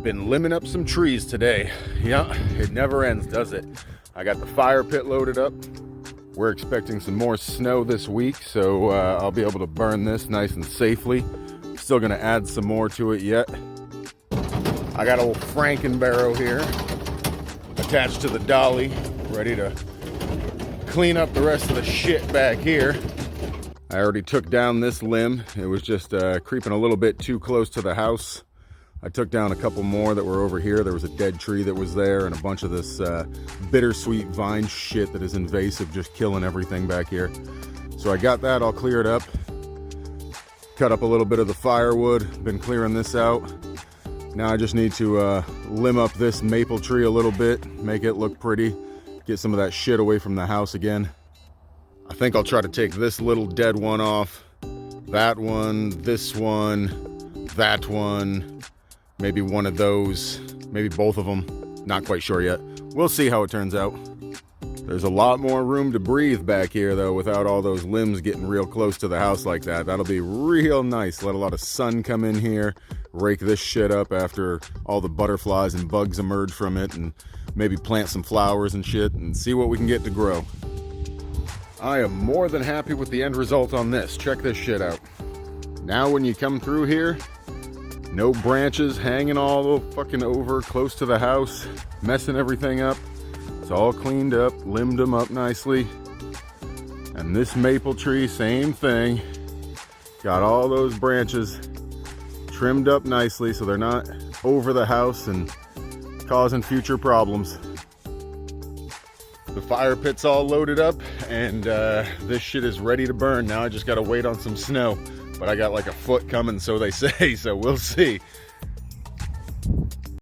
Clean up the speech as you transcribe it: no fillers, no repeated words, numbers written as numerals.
Been limbing up some trees today. Yeah, it never ends, does it? I got the fire pit loaded up. We're expecting some more snow this week, so I'll be able to burn this nice and safely. Still gonna add some more to it yet. I got old Frankenbarrow here, attached to the dolly, ready to clean up the rest of the shit back here. I already took down this limb. It was just creeping a little bit too close to the house. I took down a couple more that were over here. There was a dead tree that was there and a bunch of this bittersweet vine shit that is invasive, just killing everything back here. So I got that all cleared up. Cut up a little bit of the firewood, been clearing this out. Now I just need to limb up this maple tree a little bit, make it look pretty, get some of that shit away from the house again. I think I'll try to take this little dead one off, that one, this one, that one, maybe one of those, maybe both of them. Not quite sure yet. We'll see how it turns out. There's a lot more room to breathe back here though, without all those limbs getting real close to the house like that. That'll be real nice. Let a lot of sun come in here, rake this shit up after all the butterflies and bugs emerge from it, and maybe plant some flowers and shit and see what we can get to grow. I am more than happy with the end result on this. Check this shit out. Now when you come through here, no branches hanging all fucking over close to the house, messing everything up. It's all cleaned up, limbed them up nicely. And this maple tree, same thing. Got all those branches trimmed up nicely so they're not over the house and causing future problems. The fire pit's all loaded up and this shit is ready to burn. Now I just gotta wait on some snow. But I got like a foot coming, so they say, so we'll see.